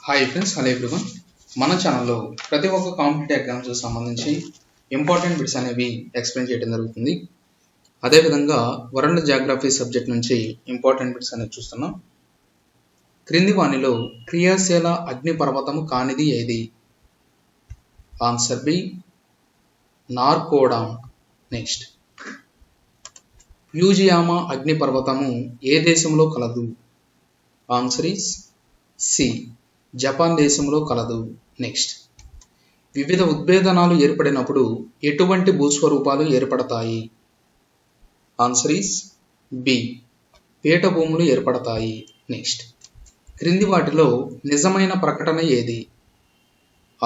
Hi friends, hello everyone. మన ఛానల్లో ప్రతి ఒక్క కాంపిటేటివ్ ఎగ్జామ్స్ సంబంధించి ఇంపార్టెంట్ బిట్స్ అనేవి ఎక్స్ప్లెయిన్ చేయడం జరుగుతుంది. అదేవిధంగా వరల్డ్ జాగ్రఫీ సబ్జెక్ట్ నుంచి ఇంపార్టెంట్ బిట్స్ అనేవి చూస్తున్నాం. క్రింది వానిలో క్రియాశీల అగ్నిపర్వతము కానిది ఏది? Answer B, Narcondam. Next, Fujiyama అగ్నిపర్వతము ఏ దేశంలో కలదు? ఆన్సర్ ఈస్ సి, జపాన్ దేశంలో కలదు. నెక్స్ట్, వివిధ ఉద్భేదనాలు ఏర్పడినప్పుడు ఎటువంటి భూస్వరూపాలు ఏర్పడతాయి? ఆన్సర్ ఈస్ బి, పీఠభూములు ఏర్పడతాయి. నెక్స్ట్, క్రింది వాటిలో నిజమైన ప్రకటన ఏది?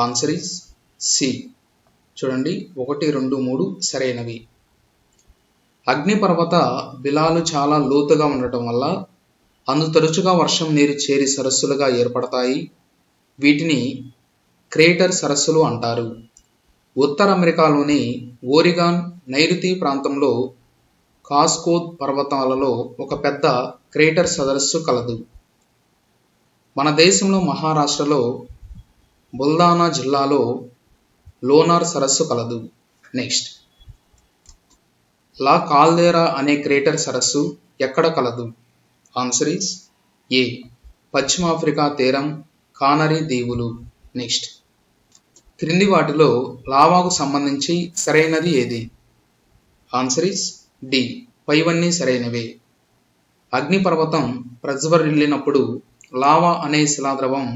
Answer is C. చూడండి, 1, 2, 3 సరైనవి. అగ్నిపర్వత బిలాలు చాలా లోతుగా ఉండటం వల్ల అందు తరచుగా వర్షం నీరు చేరి సరస్సులుగా ఏర్పడతాయి. వీటిని క్రేటర్ సరస్సులు అంటారు. ఉత్తర అమెరికాలోని ఓరిగాన్, నైరుతి ప్రాంతంలో కాస్కోద్ పర్వతాలలో ఒక పెద్ద క్రేటర్ సదస్సు కలదు. మన దేశంలో మహారాష్ట్రలో బుల్దానా జిల్లాలో లోనార్ సరస్సు కలదు. నెక్స్ట్, లా కాల్దేరా అనే క్రేటర్ సరస్సు ఎక్కడ కలదు? ఆన్సర్ ఈస్ ఏ, పశ్చిమ ఆఫ్రికా తీరం, కానరీ దీవులు. నెక్స్ట్, క్రింది వాటిలో లావాకు సంబంధించి సరైనది ఏది? ఆన్సర్ ఈస్ డి, పైవన్నీ సరైనవే. అగ్నిపర్వతం ప్రజ్వరిల్లినప్పుడు లావా అనే శిలాద్రవం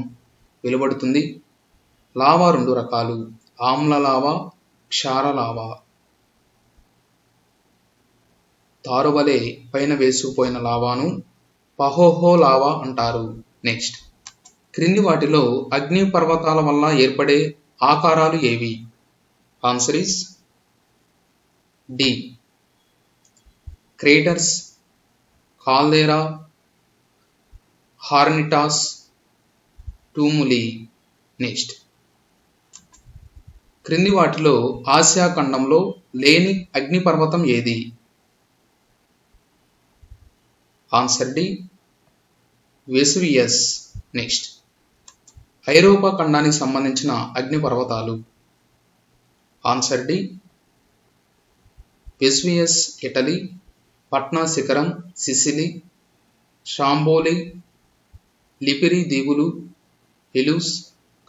వెలువడుతుంది. లావా 2 రకాలు, ఆమ్ల లావా, క్షార లావా. తారువలే పైన వేసుకుపోయిన లావాను పహోహో లావా అంటారు. నెక్స్ట్, క్రింది వాటిలో అగ్ని పర్వతాల వల్ల ఏర్పడే ఆకారాలు ఏవి? Answer is D, craters, caldera, hornitos, tumuli. Next, క్రింది వాటిలో ఆసియా ఖండంలో లేని అగ్నిపర్వతం ఏది? Answer D, Vesuvius. నెక్స్ట్, ఐరోపా ఖండానికి సంబంధించిన అగ్నిపర్వతాలు. ఆన్సర్ డి, వెసువియస్ ఇటలీ, పట్నా శిఖరం సిసిలి, షాంబోలి, లిపిరి దీవులు, ఎలుస్,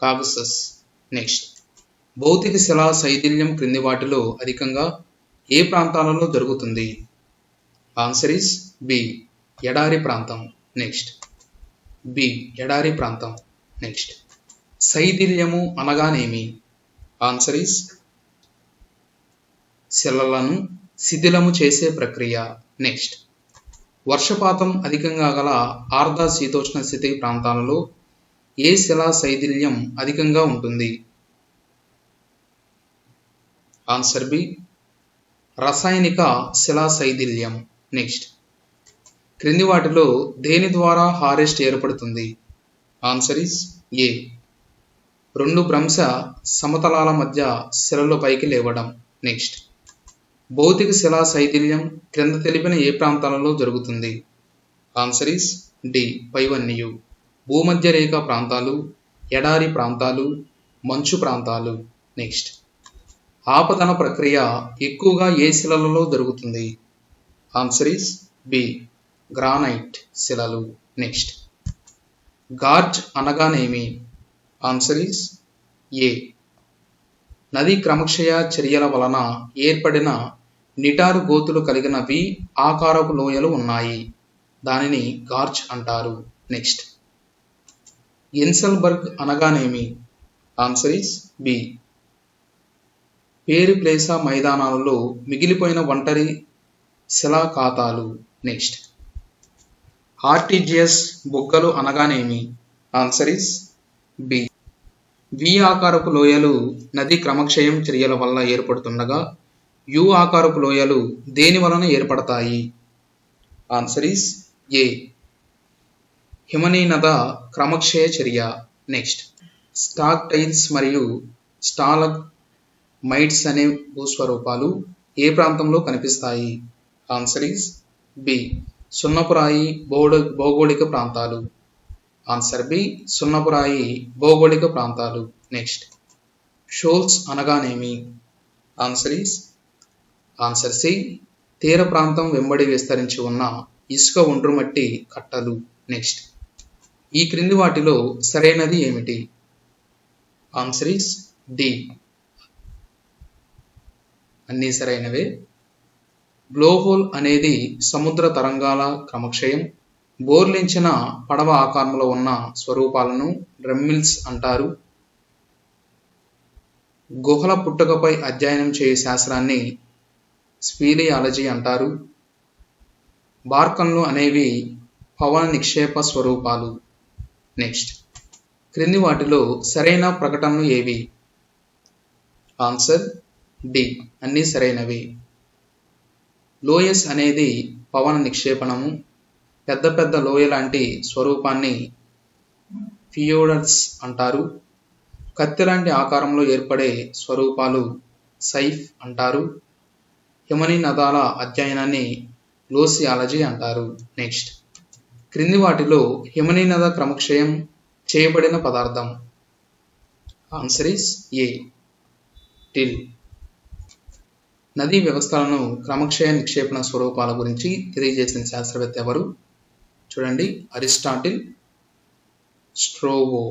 కాగసస్. నెక్స్ట్, భౌతిక శిలా శైథిల్యం క్రింది వాటిలో అధికంగా ఏ ప్రాంతాలలో జరుగుతుంది? ఆన్సర్ ఈస్ బి, ఎడారి ప్రాంతం. నెక్స్ట్, బి, ఎడారి ప్రాంతం. నెక్స్ట్, శైథిల్యము అనగానేమి? ఆన్సర్ ఈస్ శిలలను శిథిలము చేసే ప్రక్రియ. నెక్స్ట్, వర్షపాతం అధికంగా గల ఆర్ద్ర శీతోష్ణ స్థితి ప్రాంతాలలో ఏ శిలా శైథిల్యం అధికంగా ఉంటుంది? ఆన్సర్ బి, రసాయనిక శిలా శైథిల్యం. నెక్స్ట్, క్రింది వాటిలో దేని ద్వారా హారెస్ట్ ఏర్పడుతుంది? ఆన్సర్ ఈస్ ఏ, 2 భ్రంశ సమతలాల మధ్య శిలలు పైకి లేవడం. నెక్స్ట్, భౌతిక శిలా శైథిల్యం క్రింద తెలిపిన ఏ ప్రాంతాలలో జరుగుతుంది? ఆన్సర్ ఈస్ డి, పైవన్నీయు. భూమధ్య రేఖ ప్రాంతాలు, ఎడారి ప్రాంతాలు, మంచు ప్రాంతాలు. నెక్స్ట్, ఆపదన ప్రక్రియ ఎక్కువగా ఏ శిలలలో జరుగుతుంది? ఆన్సర్ ఈస్ బి, గ్రానైట్ శిలలు. నెక్స్ట్, గార్జ్ అనగానేమి? ఆన్సర్ ఈస్ ఏ, నది క్రమక్షయ చర్యల వలన ఏర్పడిన నిటారు గోతులు కలిగిన వి ఆకారపు లోయలు ఉన్నాయి, దానిని గార్జ్ అంటారు. నెక్స్ట్, ఎన్సెల్బర్గ్ అనగానేమి? ఆన్సర్ ఈస్ బి, పేరు ప్లేసా మైదానాలలో మిగిలిపోయిన ఒంటరి శిలాఖాతాలు. నెక్స్ట్, ఆర్టిజియస్ బుగ్గలు అనగానేమి? ఆన్సర్ ఈస్ బి, వి ఆకారపు లోయలు నది క్రమక్షయం చర్యల వల్ల ఏర్పడుతుండగా యు ఆకారపు లోయలు దేని వలన ఏర్పడతాయి? ఆన్సర్ ఈస్ ఏ, హిమనీనద క్రమక్షయ చర్య. నెక్స్ట్, స్టాక్ టైల్స్ మరియు స్టాలగ్ మైట్స్ అనే భూస్వరూపాలు ఏ ప్రాంతంలో కనిపిస్తాయి? ఆన్సర్ ఈస్ బి, సున్నపురాయి భౌగోళిక ప్రాంతాలు. ఆన్సర్ బి సున్నపురాయి భౌగోళిక ప్రాంతాలు. నెక్స్ట్, షోల్స్ అనగానేమి? ఆన్సర్ సి తీర ప్రాంతం వెంబడి విస్తరించి ఉన్న ఇసుక ఒండ్రుమట్టి కట్టలు. నెక్స్ట్, ఈ క్రింది వాటిలో సరైనది ఏమిటి? ఆన్సర్ ఈస్ డి అన్నీ సరైనవే. బ్లోహోల్ అనేది సముద్ర తరంగాల క్రమక్షయం. బోర్లించిన పడవ ఆకారంలో ఉన్న స్వరూపాలను డ్రమ్మిల్స్ అంటారు. గుహల పుట్టుకపై అధ్యయనం చేయు శాస్త్రాన్ని స్పీలియాలజీ అంటారు. బార్కన్లు అనేవి పవన నిక్షేప స్వరూపాలు. నెక్స్ట్, క్రింది వాటిలో సరైన ప్రకటనలు ఏవి? ఆన్సర్ డి అన్నీ సరైనవి. లోయస్ అనేది పవన నిక్షేపణము. పెద్ద పెద్ద లోయ లాంటి స్వరూపాన్ని ఫియోడర్స్ అంటారు. కత్తి లాంటి ఆకారంలో ఏర్పడే స్వరూపాలు సైఫ్ అంటారు. హిమనీ నదాల అధ్యయనాన్ని గ్లోసియాలజీ అంటారు. నెక్స్ట్, క్రింది వాటిలో హిమనీ నద క్రమక్షయం చేయబడిన పదార్థం? Answer is A till. నదీ వ్యవస్థలను క్రమక్షయ నిక్షేపణ స్వరూపాల గురించి తెలియజేసిన శాస్త్రవేత్త ఎవరు? చూడండి, అరిస్టాటిల్, స్ట్రోవో.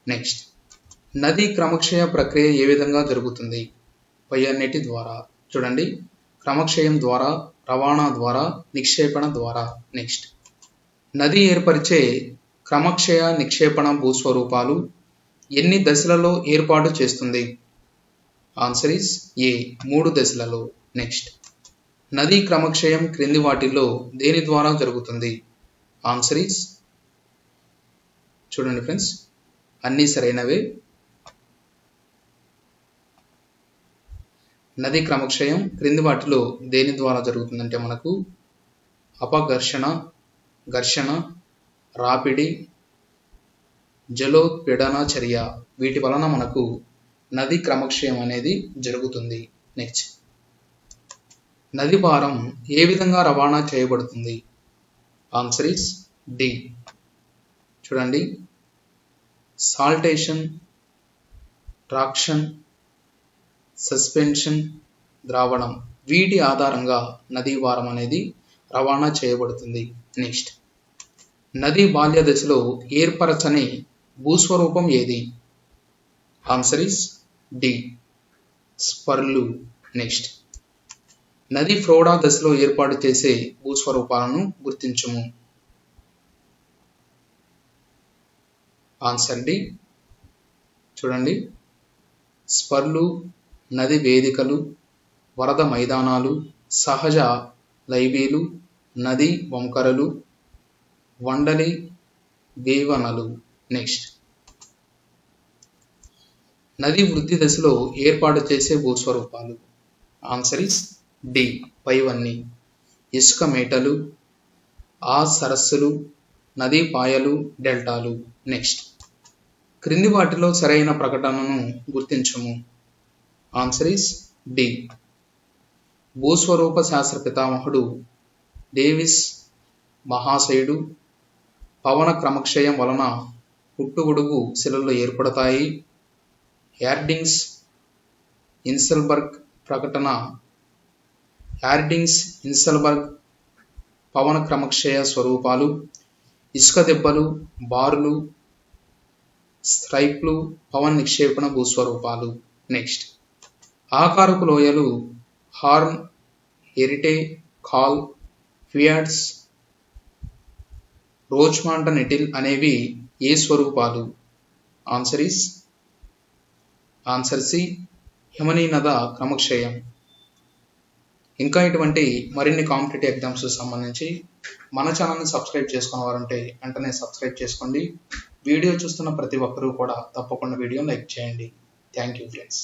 నెక్స్ట్, నదీ క్రమక్షయ ప్రక్రియ ఏ విధంగా జరుగుతుంది? పైఅన్నిటి ద్వారా. చూడండి, క్రమక్షయం ద్వారా, రవాణా ద్వారా, నిక్షేపణ ద్వారా. నెక్స్ట్, నది ఏర్పరిచే క్రమక్షయ నిక్షేపణ భూస్వరూపాలు ఎన్ని దశలలో ఏర్పాటు చేస్తుంది? ఆన్సర్ ఈస్ ఏ 3 దశలలో. నెక్స్ట్, నదీ క్రమక్షయం క్రింది వాటిల్లో దేని ద్వారా జరుగుతుంది? ఆన్సర్ ఈస్, చూడండి ఫ్రెండ్స్, అన్నీ సరైనవే. నదీ క్రమక్షయం క్రింది వాటిలో దేని ద్వారా జరుగుతుందంటే మనకు అపఘర్షణ, ఘర్షణ, రాపిడి, జలోత్పీడన చర్య, వీటి వలన మనకు నదీ క్రమక్షయం అనేది జరుగుతుంది. నెక్స్ట్, నది భారం ఏ విధంగా రవాణా చేయబడుతుంది? Answer is D. చూడండి, సాల్టేషన్, ట్రాక్షన్, సస్పెన్షన్, ద్రావణం, వీటి ఆధారంగా నదీ భారం అనేది రవాణా చేయబడుతుంది. నెక్స్ట్, నది బాల్య దశలో ఏర్పరచని భూస్వరూపం ఏది? ఆన్సర్ ఈస్ డి స్పర్లు. నెక్స్ట్, నది ఫ్లోడా దశలో ఏర్పాటు చేసే భూస్వరూపాలను గుర్తించుము. Answer D. చూడండి, స్పర్లు, నది వేదికలు, వరద మైదానాలు, సహజ లైబీలు, నది వంకరలు, వండలి వేవనలు. నెక్స్ట్, నది వృద్ధి దశలో ఏర్పాటు చేసే భూస్వరూపాలు? ఆన్సర్ ఇస్ డి పైవన్నీ. ఇసుక మేటలు, ఆ సరస్సులు, నదీ పాయలు, డెల్టాలు. నెక్స్ట్, క్రింది వాటిలో సరైన ప్రకటనను గుర్తించము. Answer is D. భూస్వరూప శాస్త్ర పితామహుడు డేవిస్ మహాశయుడు పవన క్రమక్షయం వలన పుట్టుగొడుగు శిలలు ఏర్పడతాయి. యార్డింగ్స్ ఇన్సల్బర్గ్ ప్రకటన యార్డింగ్స్ ఇన్సల్బర్గ్ పవన క్రమక్షయ స్వరూపాలు, ఇసుక దెబ్బలు, బారులు, స్ట్రైప్లు పవన నిక్షేపణ భూస్వరూపాలు. నెక్స్ట్, ఆకారపు లోయలు హార్న్, ఎరిటే, కాల్, ఫియాడ్స్, రోచ్మాంట నెటిల్ అనేవి ఏ స్వరూపాలు? ఆన్సర్ సి హిమనీ నద క్రమక్షయం. ఇంకా ఇటువంటి మరిన్ని కాంపిటేటివ్ ఎగ్జామ్స్ సంబంధించి మన ఛానల్ని సబ్స్క్రైబ్ చేసుకున్న వారంటే వెంటనే సబ్స్క్రైబ్ చేసుకోండి. వీడియో చూస్తున్న ప్రతి ఒక్కరూ కూడా తప్పకుండా వీడియో లైక్ చేయండి. Thank you friends.